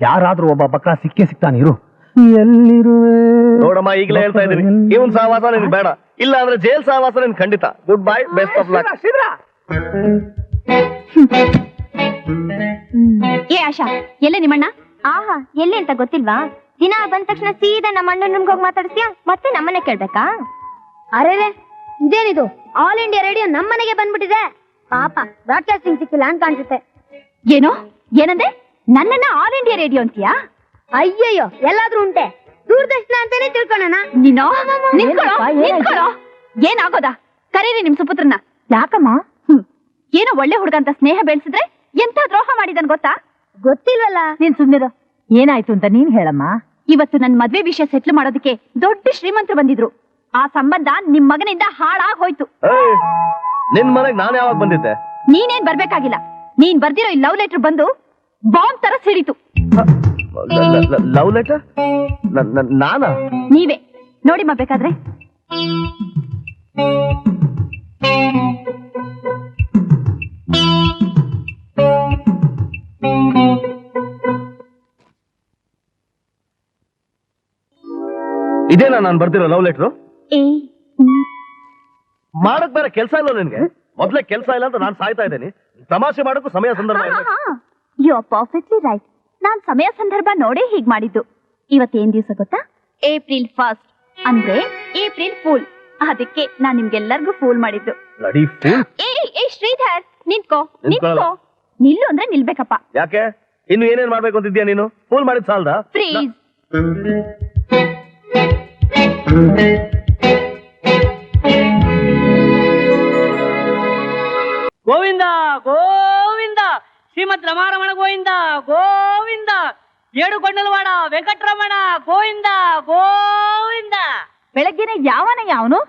ಯಾರಾದ್ರೂ ಒಬ್ಬ ಬಕ್ಕ ಸಿಕ್ಕೇ ಸಿಗ್ತಾನೆ. ಇರು, ಎಲ್ಲಿರುವೆ ನೋಡಮ್ಮ, ಈಗಲೇ ಹೇಳ್ತಾ ಇದೀನಿ, ಇವನ್ ಸಹವಾಸ ನಿನ್ಗೆ ಬೇಡ. ಇಲ್ಲ ಅಂದ್ರೆ ಜೈಲ್ ಸಹವಾಸ ನಿನ್ ಖಂಡಿತ. Good bye, best of luck. Shridhara, ಏ ಆಶಾ, ಎಲ್ಲ ನಿಮ್ಮಣ್ಣ? ಆಹಾ, ಎಲ್ಲಿ ಅಂತ ಗೊತ್ತಿಲ್ವಾ? ದಿನ ಬಂದ ತಕ್ಷಣ ಸೀದಾ ನಮ್ಮ ಅಣ್ಣ ನಿಮ್ಗೆ ಹೋಗಿ ಮಾತಾಡ್ತೀಯಾ, ಮತ್ತೆ ನಮ್ಮನೆ ಕೇಳ್ಬೇಕಾ? ಅರೆ ಇದೇನಿದು, ಆಲ್ ಇಂಡಿಯಾ ರೇಡಿಯೋ ನಮ್ಮನೆಗೆ ಬಂದ್ಬಿಟ್ಟಿದೆ. ಪಾಪ ಬ್ರಾಡ್ಕಾಸ್ಟಿಂಗ್ ಸಿಕ್ಕಿಲ್ಲ ಅಂತ ಕಾಣಿಸುತ್ತೆ. ಏನೋ ಏನಂದೆ? ನನ್ನನ್ನ ಆಲ್ ಇಂಡಿಯಾ ರೇಡಿಯೋ ಅಂತೀಯಾ? ಅಯ್ಯಯ್ಯೋ, ಎಲ್ಲಾದ್ರೂ ಉಂಟೆ, ದೂರದರ್ಶನ ಅಂತಾನೆ ತಿಳ್ಕೊಳ್ಳೋಣ. ನೀನೋ ನಿಂತ್ಕೊಳ್ಳೋ. ಏನಾಗೋದಾ? ಕರೀರಿ ನಿಮ್ ಸುಪುತ್ರನ್ನ. ಯಾಕಮ್ಮ? ಏನೋ ಒಳ್ಳೆ ಹುಡುಗ ಅಂತ ಸ್ನೇಹ ಬೆಳೆಸಿದ್ರೆ ಎಂತ ದ್ರೋಹ ಮಾಡಿದನ್ ಗೊತ್ತಾ? ಗೊತ್ತಿಲ್ವಲ್ಲ. ನೀನ್ ಸುಮ್ಮನಿರು, ಏನಾಯ್ತು ಅಂತ ನೀನ್ ಹೇಳಮ್ಮ. ಇವತ್ತು ನನ್ ಮದ್ವೆ ವಿಷಯ ಸೆಟ್ಲ್ ಮಾಡೋದಕ್ಕೆ ದೊಡ್ಡ ಶ್ರೀಮಂತರು ಬಂದಿದ್ರು. ಆ ಸಂಬಂಧ ನಿಮ್ ಮಗನಿಂದ ಹಾಳಾಗ್ ಹೋಯ್ತು. ನಿನ್ ಮನೆಗ್ ನಾನು ಯಾವಾಗ ಬಂದಿದ್ದೆ? ನೀನೇನ್ ಬರ್ಬೇಕಾಗಿಲ್ಲ. ನೀನ್ ಬರ್ದಿರೋ ಈ ಲವ್ ಲೆಟರ್ ಬಂದು ಬಾಂಬ್ ತರ ಸಿಡಿತು. Love letter? ನಾನಾ? ನೀವೇ ನೋಡಿಮ್ಮ ಬೇಕಾದ್ರೆ. ಇದೇನಾ ನಾನು ಬರ್ದಿರೋ ಲವ್ ಲೆಟ್ರು? ಏ ಮಾಡಕ್ ಬೇರೆ ಕೆಲಸ ಇಲ್ಲ ನಿನ್ಗೆ? ಮೊದ್ಲೇ ಕೆಲಸ ಇಲ್ಲ ಅಂತ ನಾನು ಸಾಯ್ತಾ ಇದ್ದೇನೆ. ತಮಾಷೆ ಮಾಡಕ್ಕೂ ಸಮಯ ಸಂದರ್ಭ ಇಲ್ಲ. You are perfectly right. ನಾನ್ ಸಮಯ ಸಂದರ್ಭ ನೋಡೇ ಹೀಗ್ ಮಾಡಿದ್ದು. ಇವತ್ತೇನ್ ದಿವಸ ಗೊತ್ತಾ? ಏಪ್ರಿಲ್ 1 ಅಂದ್ರೆ ಏಪ್ರಿಲ್ ಫೂಲ್. ಅದಕ್ಕೆ ನಾನ್ ನಿಮ್ಗೆಲ್ಲರಿಗೂ ಫೂಲ್ ಮಾಡಿದ್ದು. ನಡಿ ಫೂಲ್. ಏ ಶ್ರೀಧರ್ ನಿಂತ್ಕೋ ನಿಂತ್ಕೊಳ್ಳಲ್ಲ. ನಿಲ್ಲು ಅಂದ್ರೆ ನಿಲ್ಬೇಕಪ್ಪ. ಯಾಕೆ ಇನ್ನು ಏನೇನ್ ಮಾಡ್ಬೇಕು ಅಂತಿದ್ಯಾ ನೀನು? ಫೂಲ್ ಮಾಡಿದ್ ಸಾಲ್ದ? ಪ್ಲೀಸ್. ಗೋವಿಂದ ಗೋವಿಂದ ಶ್ರೀಮದ್ ರಮಾರಮಣ ಗೋವಿಂದ ಗೋವಿಂದ ಏಡುಕೊಂಡಲವಾಡ ವೆಂಕಟರಮಣ ಗೋವಿಂದ ಗೋವಿಂದ. ಬೆಳಗ್ಗೆನೆ ಯಾವನು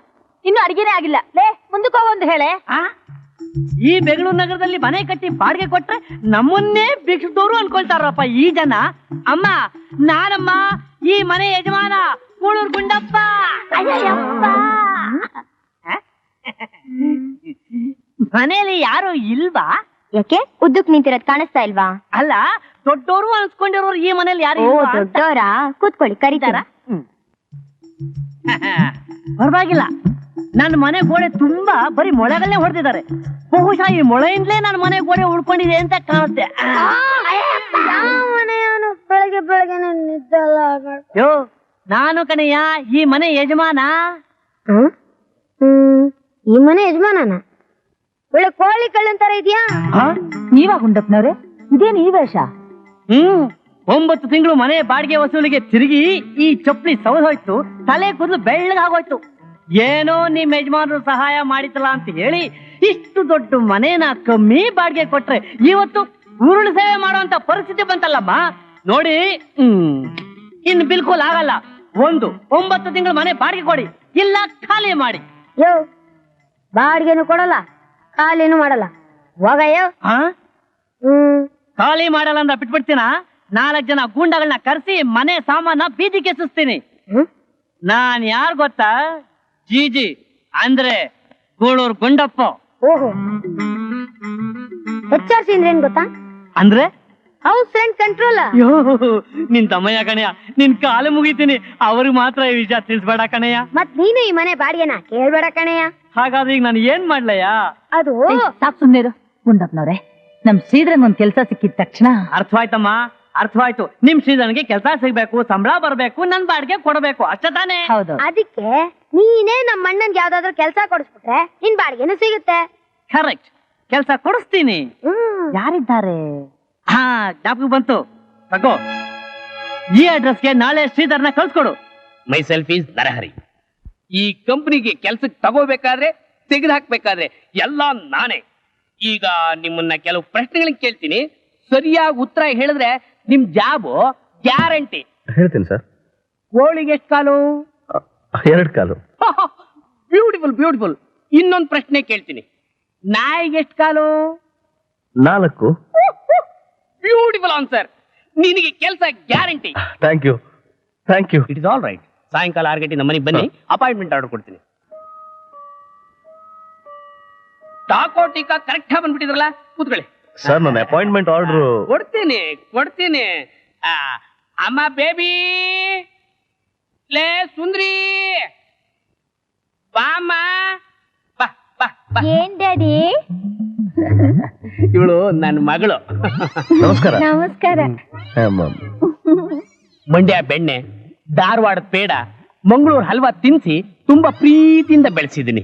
ಇನ್ನು ಅಡಿಗೆನೇ ಆಗಿಲ್ಲ. ಲೇ ಮುಂದಕ್ಕೆ ಹೋಗೊಂದು ಹೇಳೆ. ಈ ಬೆಂಗಳೂರು ನಗರದಲ್ಲಿ ಮನೆ ಕಟ್ಟಿ ಬಾಡಿಗೆ ಕೊಟ್ರೆ ನಮ್ಮನ್ನೇ ಭಿಕ್ಷದವರು ಅನ್ಕೊಳ್ತಾರಪ್ಪ ಈ ಜನ. ಅಮ್ಮ ನಾನಮ್ಮ ಈ ಮನೆ ಯಜಮಾನ ಕೂಳೂರು ಗುಂಡಪ್ಪ. ಮನೆಯಲ್ಲಿ ಯಾರು ಇಲ್ವಾ? ಯಾಕೆ ಉದ್ದಕ್ ನಿಂತಿರೋದ್ ಕಾಣಿಸ್ತಾ ಇಲ್ವಾ? ಅಲ್ಲ ದೊಡ್ಡವರು ಅನ್ಸ್ಕೊಂಡಿರೋರು ಈ ಮನೇಲಿ ಯಾರು ಓ ಇಲ್ವಾ ಅಂತ. ದೊಡ್ಡವರಾ? ಕೂತ್ಕೊಳ್ಳಿ, ಕರೀತಾರ? ಪರವಾಗಿಲ್ಲ, ನನ್ನ ಮನೆ ಗೋಡೆ ತುಂಬಾ ಬರೀ ಮೊಳೆಗಳನ್ನೇ ಹೊಡೆದಿದ್ದಾರೆ. ಬಹುಶಃ ಈ ಮೊಳೆಯಿಂದಲೇ ನನ್ನ ಮನೆ ಗೋಡೆ ಉಳ್ಕೊಂಡಿದೆ ಅಂತ ಕಾಣುತ್ತೆ. ಬೆಳಗ್ಗೆ ಬೆಳಗ್ಗೆ ನಿದ್ದಲ್ಲ. ಯೋ ನಾನು ಕಣಯ್ಯ ಈ ಮನೆ ಯಜಮಾನ. ಈ ಮನೆ ಯಜಮಾನನ? ಒಳ್ಳೆ ಕೋಳಿ ಕಳ್ಳಂತರ ಇದೆಯಾ? ನೀವಾ ಗುಂಡಪ್ಪನವ್ರೆ? ಇದೇನು ಈ ವೇಷ? 9 ತಿಂಗಳು ಮನೆ ಬಾಡಿಗೆ ವಸೂಲಿಗೆ ತಿರುಗಿ ಈ ಚಪ್ಪಲಿ ಸವದೋಯ್ತು, ತಲೆ ಕೂದಲು ಬೆಳ್ಳಗಾಗೋಯ್ತು. ಏನೋ ನಿಮ್ ಯಜಮಾನರು ಸಹಾಯ ಮಾಡಿತಲ್ಲ ಅಂತ ಹೇಳಿ ಇಷ್ಟು ದೊಡ್ಡ ಮನೇನ ಕಮ್ಮಿ ಬಾಡಿಗೆ ಕೊಟ್ರೆ ಇವತ್ತು ಉರುಳು ಸೇವೆ ಮಾಡುವಂತ ಪರಿಸ್ಥಿತಿ ಬಂತಲ್ಲಮ್ಮ. ನೋಡಿ ಇನ್ನು ಬಿಲ್ಕುಲ್ ಆಗಲ್ಲ. 9 ತಿಂಗಳು ಮನೆ ಬಾಡಿಗೆ ಕೊಡಿ, ಇಲ್ಲ ಖಾಲಿ ಮಾಡಿ. ಯೋ ಬಾಡಿಗೆನು ಕೊಡಲ್ಲ, ಖಾಲಿನೂ ಮಾಡಲ್ಲ. ಹೋಗಯ್ಯೋ. ಖಾಲಿ ಮಾಡಲ್ಲ ಅಂದ್ರೆ ಬಿಟ್ಬಿಡ್ತೀನ. 4 ಜನ ಗೂಂಡಗಳನ್ನ ಕರೆಸಿ ಮನೆ ಸಾಮಾನ ಬೀದಿಗೆ ಎಸಿಸ್ತೀನಿ. ನಾನ್ ಯಾರು ಗೊತ್ತಾ? ಜೀಜಿ ಅಂದ್ರೆ ಗೂಳೂರು ಗುಂಡಪ್ಪ. ಓಹೋ, HRC ಅಂದ್ರೆ ಏನ್ ಗೊತ್ತಾ? ಅಂದ್ರೆ ಹೌಸ್ ರೆಂಟ್ ಕಂಟ್ರೋಲ್. ಯೋ ನಿನ್ ತಮ್ಮಯ್ಯ ಕಣಯ್ಯ, ನಿನ್ ಕಾಲು ಮುಗಿತೀನಿ. ಅವ್ರಿಗೆ ಮಾತ್ರ ಈ ವಿಷಯ ತಿಳಿಸ್ಬೇಡ ಕಣಯ್ಯ. ಮತ್ ನೀನು ಈ ಮನೆ ಬಾಡಿಗೆನ ಕೇಳ್ಬೇಡ ಕಣಯ್ಯ. ಹಾಗಾದ್ರೆ ಈಗ ನಾನು ಏನ್ ಮಾಡ್ಲಯ್ಯ? ಅದು ಸಾಕ್ ಸುಮ್ನೇರು. ಗುಂಡಪ್ಪನವ್ರೆ, ನಮ್ ಶ್ರೀಧರನ್ ಒಂದ್ ಕೆಲ್ಸ ಸಿಕ್ಕಿದ ತಕ್ಷಣ ಅರ್ಥವಾಯ್ತಮ್ಮ, ಅರ್ಥವಾಯ್ತು. ನಿಮ್ ಶ್ರೀಧರನಿಗೆ ಕೆಲಸ ಸಿಗ್ಬೇಕು, ಸಂಬಳ ಬರ್ಬೇಕು, ನನ್ ಬಾಡಿಗೆ ಕೊಡಬೇಕು, ಅಷ್ಟೇ ತಾನೇ? ಹೌದು. ಅದಕ್ಕೆ ನೀನೇ ನಮ್ಮ ಅಣ್ಣನ್ಗೆ ಯಾವ್ದಾದ್ರು ಕೆಲಸ ಕೊಡಿಸ್ಬಿಟ್ರೆ ನಿನ್ ಬಾಡಿಗೆನೂ ಸಿಗುತ್ತೆ. ಕರೆಕ್ಟ್, ಕೆಲಸ ಕೊಡಿಸ್ತೀನಿ. ಯಾರಿದ್ದಾರೆ? ಹಾ ಜ್ಞಾಪಕ ಬಂತು, ತಗೋ. ಈ ಅಡ್ರೆಸ್ಗೆ ನಾಳೆ ಶ್ರೀಧರ್ನ ಕಳ್ಸ್ಕೊಡು. Myself is Narahari. ಈ ಕಂಪನಿಗೆ ಕೆಲ್ಸಕ್ಕೆ ತಗೋಬೇಕಾದ್ರೆ ತೆಗೆದು ಹಾಕ್ಬೇಕಾದ್ರೆ ಎಲ್ಲ ನಾನೇ. ಈಗ ನಿಮ್ಮನ್ನ ಕೆಲವು ಪ್ರಶ್ನೆಗಳನ್ನ ಕೇಳ್ತೀನಿ, ಸರಿಯಾಗಿ ಉತ್ತರ ಹೇಳಿದ್ರೆ ನಿಮ್ ಜಾಬು ಗ್ಯಾರಂಟಿ. ಹೇಳ್ತೀನಿ ಸರ್. ಕೋಳಿಗೆ ಎಷ್ಟು ಕಾಲು? 2 ಕಾಲು. Beautiful beautiful. ಇನ್ನೊಂದು ಪ್ರಶ್ನೆ ಕೇಳ್ತೀನಿ, ನಾಯಿಗೆ ಎಷ್ಟು ಕಾಲು? 4. Beautiful answer. ನಿನಗೆ ಕೆಲಸ guarantee. Thank you, thank you. It is all right. ಸಾಯಂಕಾಲ 6 ಗಂಟೆ ನಮ್ಮ ಮನೆಗೆ ಬನ್ನಿ, ಅಪಾಯಿಂಟ್ಮೆಂಟ್ ಆರ್ಡರ್ ಕೊಡ್ತೀನಿ. ಟಾಕೋ ಟೀಕಾ ಕರೆಕ್ಟ್ ಆಗಿ ಬಂದ್ಬಿಟ್ಟಿದ್ರಲ್ಲ, ಕೂತ್ಕೊಳ್ಳಿ. ಸರ್ ನನ್ನ ಅಪಾಯಿಂಟ್ಮೆಂಟ್ ಆರ್ಡರ್ ಕೊಡ್ತೀನಿ ಕೊಡ್ತೀನಿ. ಅಮ್ಮ ಬೇಬಿ, ಲೇ ಸುಂದ್ರಿ, ಬಾಮ್ಮ, ಬಾ ಬಾ ಬಾ. ಏನ್ ಡ್ಯಾಡಿ? ಇವಳು ನನ್ನ ಮಗಳು. ನಮಸ್ಕಾರ. ನಮಸ್ಕಾರ. ಮಂಡ್ಯ ಬೆಣ್ಣೆ, ಧಾರವಾಡದ ಪೇಡ, ಮಂಗಳೂರು ಹಲ್ವಾ ತಿನ್ಸಿ ತುಂಬಾ ಪ್ರೀತಿಯಿಂದ ಬೆಳೆಸಿದ್ದೀನಿ.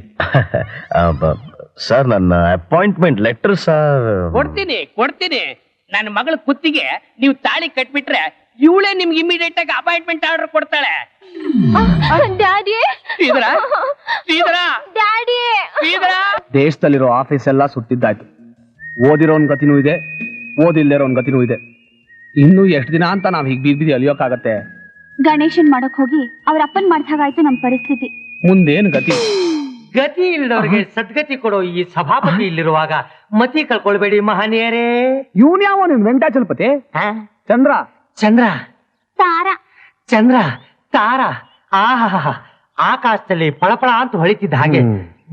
ಸರ್ ನನ್ನ ಅಪಾಯಿಂಟ್ಮೆಂಟ್ ಲೆಟರ್ ಸರ್. ಕೊಡ್ತೀನಿ ಕೊಡ್ತೀನಿ. ನನ್ನ ಮಗಳ ಕುತ್ತಿಗೆ ನೀವು ತಾಳಿ ಕಟ್ಬಿಟ್ರೆ ಇವಳೇ ನಿಮ್ಗೆ ಇಮಿಡಿಯೇಟ್ ಆಗಿ ಅಪಾಯಿಂಟ್ಮೆಂಟ್ ಆರ್ಡರ್ ಕೊಡ್ತಾಳೆ. Daddy, Shridhara Shridhara daddy. ಶ್ರೀಧರ. ದೇಶದಲ್ಲಿರೋ ಆಫೀಸ್ ಎಲ್ಲ ಸುತ್ತಿದ್ದಾಯ್ತು. ಓದಿರೋನ್ ಗತಿನೂ ಇದೆ, ಓದಿಲ್ದಿರೋನ್ ಗತಿನೂ ಇದೆ. ಇನ್ನು ಎಷ್ಟು ದಿನ ಅಂತ ನಾವ್ ಹೀಗ್ ಬೀದಿ ಅಲಿಯೋಕ್ಕಾಗತ್ತೆ? ಗಣೇಶನ್ ಮಾಡಕ್ ಹೋಗಿ ಅವ್ರ ಅಪ್ಪನ್ ಮಾಡ್ದಾಗಾಯ್ತು ನಮ್ ಪರಿಸ್ಥಿತಿ. ಮುಂದೇನ್ ಗತಿ? ಗತಿ ಇಲ್ಲದವ್ರಿಗೆ ಸದ್ಗತಿ ಕೊಡೋ ಈ ಸಭಾಪತಿ ಇಲ್ಲಿರುವಾಗ ಮತಿ ಕಳ್ಕೊಳ್ಬೇಡಿ ಮಹನೀಯರೇ. ಇವನ್ ಯಾವ ನಿನ್ ವೆಂಕಟಾಚಲಪತಿ? ಚಂದ್ರ. ಚಂದ್ರ ತಾರಾ. ಚಂದ್ರ ತಾರ. ಆಹಾ ಆಕಾಶದಲ್ಲಿ ಫಳಫಳ ಅಂತ ಹೊಳಿತಿದ್ದ ಹಾಗೆ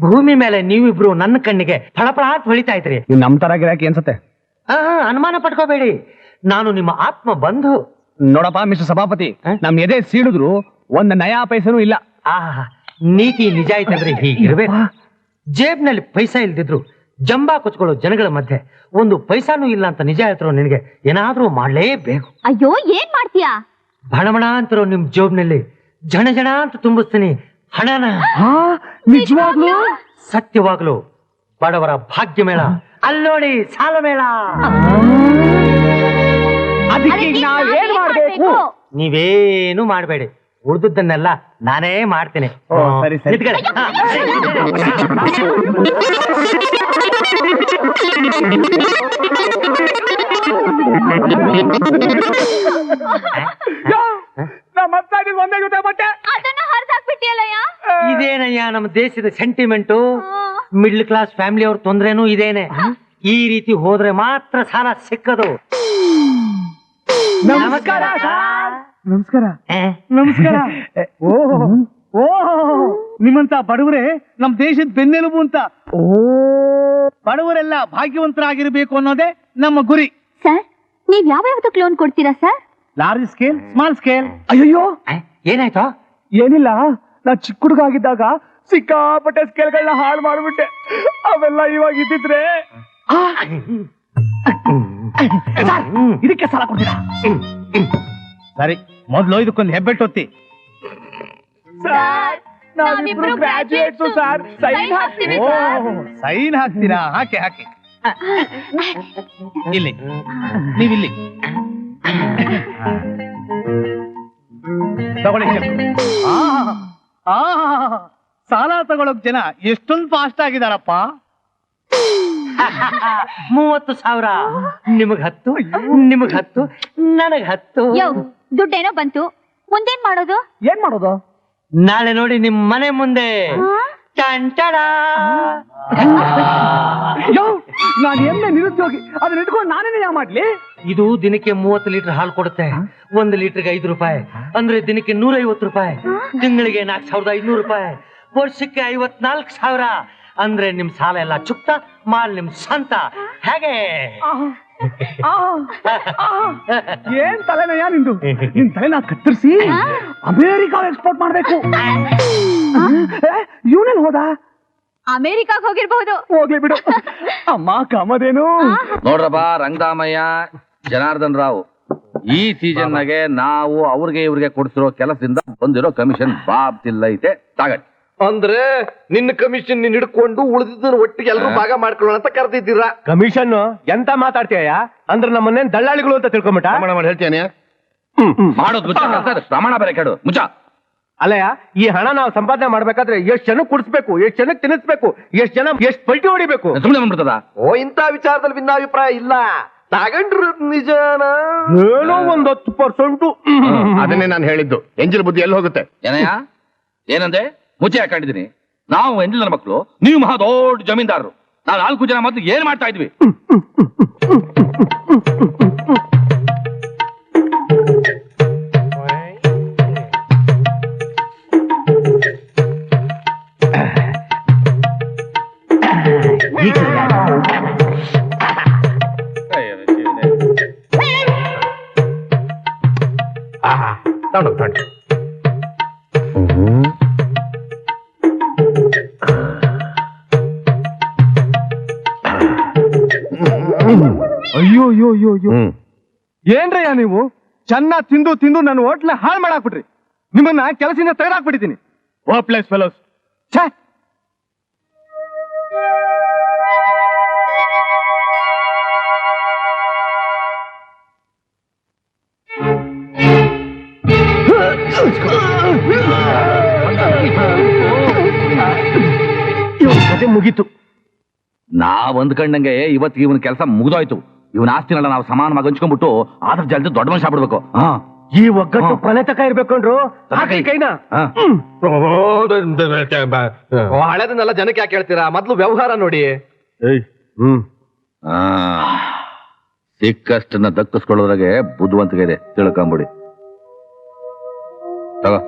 ಭೂಮಿ ಮೇಲೆ ನೀವಿಬ್ರು ನನ್ನ ಕಣ್ಣಿಗೆ ಫಳಫಳ ಅಂತ ಹೊಳಿತಾ ಇದ್ರಿ. ನೀವ್ ನಮ್ ತರ ಗಿರಾಕಿ ಅನ್ಸತ್ತೆ. ಅನುಮಾನ ಪಟ್ಕೋಬೇಡಿ, ನಾನು ನಿಮ್ಮ ಆತ್ಮ ಬಂಧು. ನೋಡಪ್ಪ ಮಿಸ್ಟರ್ ಸಭಾಪತಿ, ನಮ್ ಎದೆ ಸೀಳಿದ್ರು ಒಂದ್ ನಯಾ ಪೈಸನೂ ಇಲ್ಲ. ನೀತಿ ನಿಜ ಐತಂದ್ರೆ ಹೀಗಿರ್ಬೇಕು. ಜೇಬ್ನಲ್ಲಿ ಪೈಸಾ ಇಲ್ದಿದ್ರು ಜಂಬಾ ಕೊಚ್ಕೊಳ್ಳೋ ಜನಗಳ ಮಧ್ಯೆ ಒಂದು ಪೈಸಾನೂ ಇಲ್ಲ ಅಂತ ನಿಜ ಹೇಳ್ತಿರೋ ನಿನಗೆ ಏನಾದ್ರೂ ಮಾಡ್ಲೇಬೇಕು. ಅಯ್ಯೋ ಏನ್ ಮಾಡ್ತೀಯಾ? ಬಣಬಣ ಅಂತಿರೋ ನಿಮ್ ಜೋಬ್ನಲ್ಲಿ ಜನ ಜನ ಅಂತ ತುಂಬಿಸ್ತೀನಿ ಹಣನ. ನಿಜವಾಗ್ಲೂ? ಸತ್ಯವಾಗ್ಲು ಬಡವರ ಭಾಗ್ಯ ಮೇಳ, ಅಲ್ಲೋಡಿ ಸಾಲ ಮೇಳ. ಅದಕ್ಕೆ ನಾವೇನ್ ಮಾಡ್ಬೇಕು? ನೀವೇನು ಮಾಡಬೇಡಿ, ಉಳಿದದ್ದನ್ನೆಲ್ಲ ನಾನೇ ಮಾಡ್ತೇನೆ. ಸರಿ ಸರಿ. ನಿಂತ್ಕೊಳ್ಳಿ. ಒಂದೇ ಜೊತೆ ಬಟ್ಟೆ ಅದನ್ನ ಹರಿದಾಕ್ಬಿಟ್ಟಿಯಲ್ಲಯ್ಯ. ಇದೇನಯ್ಯ ನಮ್ಮ ದೇಶದ ಸೆಂಟಿಮೆಂಟು. ಮಿಡ್ಲ್ ಕ್ಲಾಸ್ ಫ್ಯಾಮಿಲಿ ಅವ್ರ ತೊಂದ್ರೆನೂ ಇದೇನೆ. ಈ ರೀತಿ ಹೋದ್ರೆ ಮಾತ್ರ ಸಾಲ ಸಿಕ್ಕದು. ನಮಸ್ಕಾರ ನಮಸ್ಕಾರ ನಮಸ್ಕಾರ. ನಿಮ್ಮಂತ ಬಡವರೇ ನಮ್ ದೇಶದ ಬೆನ್ನೆಲುಬು ಅಂತ. ಬಡವರೆಲ್ಲ ಭಾಗ್ಯವಂತರಾಗಿರ್ಬೇಕು ಅನ್ನೋದೇ ನಮ್ಮ ಗುರಿ. ಸರ್, ನೀವ್ ಯಾವ್ಯಾವ್ದಕ್ ಲೋನ್ ಕೊಡ್ತೀರಾ sir? Large scale, small scale. ಅಯ್ಯೋ ಏನಾಯ್ತು? ಏನಿಲ್ಲ, ನಾ ಚಿಕ್ಕ ಹುಡುಗ ಆಗಿದ್ದಾಗ ಸಿಕ್ಕಾಪಟ್ಟೆ ಸ್ಕೇಲ್ಗಳನ್ನ ಹಾಳು ಮಾಡ್ಬಿಟ್ಟೆ. ಅವೆಲ್ಲ ಇವಾಗ ಇದ್ದಿದ್ರೆ ಇದಕ್ಕೆ ಸಾಲ ಕೊಡ್ತೀರಾ? ಸರಿ, ಮೊದ್ಲು ಇದಕ್ಕೊಂದು ಹೆಬ್ಬೆಟ್ಟು ಹೊತ್ತಿ. ನಾವಿಬ್ರು graduates ಸರ್. ಸೈನ್ ಹಾಕ್ತೀವಿ ಸರ್. ಸೈನ್ ಹಾಕ್ತೀರಾ? ಹಾಕಿ ಹಾಕಿ. ಇಲ್ಲಿ ನೀವಿಲ್ಲಿ ತಗೊಳ್ಳಿ. ಸಾಲ ತಗೊಳಕ್ ಜನ ಎಷ್ಟೊಂದು ಫಾಸ್ಟ್ ಆಗಿದಾರಪ್ಪ. 30,000 ನಿಮಗ್ 10, ನಿಮಗ್ 10, ನನಗ್ 10. ಯೋ, ದುಡ್ಡೇನೋ ಬಂತು, ಮುಂದೇನ್ ಮಾಡೋದು? ಏನ್ ಮಾಡೋದು? ನಾಳೆ ನೋಡಿ ನಿಮ್ ಮನೆ ಮುಂದೆ ಟಂಟಡ. ನಾನು ಎಮ್ಮೆ ನಿರುದ್ಯೋಗಿ, ಅದನ್ನ ಇಟ್ಕೊಂಡು ನಾನೇನೇ ಯಾವ ಮಾಡ್ಲಿ? ಇದು ದಿನಕ್ಕೆ 30 ಲೀಟರ್ ಹಾಲು ಕೊಡುತ್ತೆ. 1 ಲೀಟರ್ಗೆ 5 ರೂಪಾಯಿ ಅಂದ್ರೆ ದಿನಕ್ಕೆ 150 ರೂಪಾಯಿ. ತಿಂಗಳಿಗೆ 4,500 ರೂಪಾಯಿ, ವರ್ಷಕ್ಕೆ 54,000 ಅಂದ್ರೆ ನಿಮ್ ಸಾಲ ಎಲ್ಲ ಚುಕ್ತ, ಮಾಲ್ ನಿಮ್ ಸ್ವಂತ. ಹೇಗೆ? ಏನ್ ತಲೆನಯ್ಯ ನಿಂದು? ನಿನ್ ತಲೆನ ಕತ್ತರಿಸಿ ಅಮೇರಿಕಾ ಎಕ್ಸ್ಪೋರ್ಟ್ ಮಾಡ್ಬೇಕು. ಇವನೇನ್ ಹೋದ? ಅಮೆರಿಕಾಗ್ ಹೋಗಿರ್ಬಹುದು. ಹೋಗ್ಲಿ ಬಿಡು. ಅಮ್ಮ ಕಾಮದೇನು? ನೋಡ್ರಪ್ಪ ರಂಗರಾಮಯ್ಯ, ಜನಾರ್ದನ್ ರಾವ್, ಈ ಸೀಸನ್ ನಾಗೆ ನಾವು ಅವ್ರಿಗೆ ಇವ್ರಿಗೆ ಕೊಡ್ಸಿರೋ ಕೆಲಸದಿಂದ ಬಂದಿರೋ ಕಮಿಷನ್ ಬಾಬ್ತಿಲ್ಲ ಐತೆ. ತಗಡಿ. ಅಂದ್ರೆ ನಿನ್ನ ಕಮಿಷನ್ ನೀನ್ ಹಿಡ್ಕೊಂಡು ಉಳಿದಿದ್ದನ್ನ ಒಟ್ಟಿಗೆ ಎಲ್ಲರೂ ಭಾಗ ಮಾಡ್ಕೊಳ್ಳೋಣ ಅಂತ ಕರೆದಿದ್ದೀರಾ? ಕಮಿಷನ್ ಎಂತ ಮಾತಾಡ್ತೀಯ? ಅಂದ್ರೆ ನಮ್ಮನ್ನೇನ್ ದಳ್ಳಾಳಿಗಳು ಅಂತ ತಿಳ್ಕೊಂಬಿಟ್ಟ? ಹೇಳ್ತೇನೆ. ಮಾಡೋದು ಮುಚ್ಚ ಕೆಲ್ಸ ಅದು. ಪ್ರಮಾಣ ಬೇರೆ ಕೆಡು ಮುಚ್ಚ. ಅಲ್ಲಯ್ಯ, ಈ ಹಣ ನಾವು ಸಂಪಾದನೆ ಮಾಡ್ಬೇಕಾದ್ರೆ ಎಷ್ಟ್ ಜನಕ್ಕೆ ಕುಡಿಸ್ಬೇಕು, ಎಷ್ಟ್ ಜನಕ್ಕೆ ತಿನ್ನಿಸ್ಬೇಕು, ಎಷ್ಟ್ ಜನ ಎಷ್ಟ್ ಪಲ್ಟಿ ಹೊಡಿಬೇಕು? ಸುಮ್ಮನೆ ಬಂದ್ಬಿಡ್ತದ? ಓ, ಇಂಥ ವಿಚಾರದಲ್ಲಿ ಭಿನ್ನಾಭಿಪ್ರಾಯ ಇಲ್ಲ. ತಗೊಂಡ್ರು ನಿಜನ ಏನೋ 10%. ಅದನ್ನೇ ನಾನು ಹೇಳಿದ್ದು. ಎಂಜಿಲ್ ಬುದ್ಧಿ ಎಲ್ಲಿ ಹೋಗುತ್ತೆ? ಏನಯ್ಯ ಏನಂದೆ? ಮುಚ್ಚೆ ಹಾಕೊಂಡಿದ್ದೀನಿ. ನಾವು ಎಂಜಿಲ್ ಮಕ್ಕಳು, ನೀವು ಮಹಾ ದೊಡ್ಡ ಜಮೀನ್ದಾರರು. ನಾವು 4 ಜನ ಮೊದಲು ಏನ್ ಮಾಡ್ತಾ ಇದ್ವಿ? ತಗೊಂಡು ಅಯ್ಯೋ ಅಯ್ಯೋ ಅಯ್ಯೋ ಅಯ್ಯೋ, ಏನ್ರಯ್ಯ ನೀವು? ಚೆನ್ನಾಗ್ ತಿಂದು ತಿಂದು ನನ್ನ ಹೋಟ್ಲ ಹಾಳು ಮಾಡಾಕ್ಬಿಟ್ರಿ. ನಿಮ್ಮನ್ನ ಕೆಲಸದಿಂದ ತೆಗೆದಾಕ್ಬಿಟ್ಟಿದ್ದೀನಿ. ವರ್ಕ್ಪ್ಲೇಸ್ ಫೆಲೋಸ್. ಛೇ, ಕತೆ ಮುಗೀತು. ನಾವ್ ಅಂದ್ಕೊಂಡಂಗೆ ಇವತ್ತಿಗೆ ಇವನ್ ಕೆಲಸ ಮುಗಿದೋಯ್ತು. ಇವನ್ ಆಸ್ತಿನೆಲ್ಲ ನಾವು ಸಮಾನವಾಗಿ ಹಂಚ್ಕೊಂಡ್ಬಿಟ್ಟು ಆದ್ರ ಜಲ್ದಿ ದೊಡ್ಡ ಮನುಷ್ಯ ಆಗ್ಬಿಡ್ಬೇಕು. ಈ ಒಗ್ಗಟ್ಟು ಕೊನೆ ತಕ ಇರ್ಬೇಕಂಡ್ರು ಕೈನ. ಹಳೆದನ್ನೆಲ್ಲ ಜನಕ್ಕೆ ಯಾಕೆ ಹೇಳ್ತೀರಾ? ಮೊದ್ಲು ವ್ಯವಹಾರ ನೋಡಿ. ಸಿಕ್ಕಷ್ಟನ್ನ ದಕ್ಕಿಸ್ಕೊಳ್ಳೋದ್ರಾಗೆ ಬುದ್ಧಿವಂತಿಕೆ ಇದೆ, ತಿಳ್ಕೊಂಬಿಡಿ. ತಗೋ.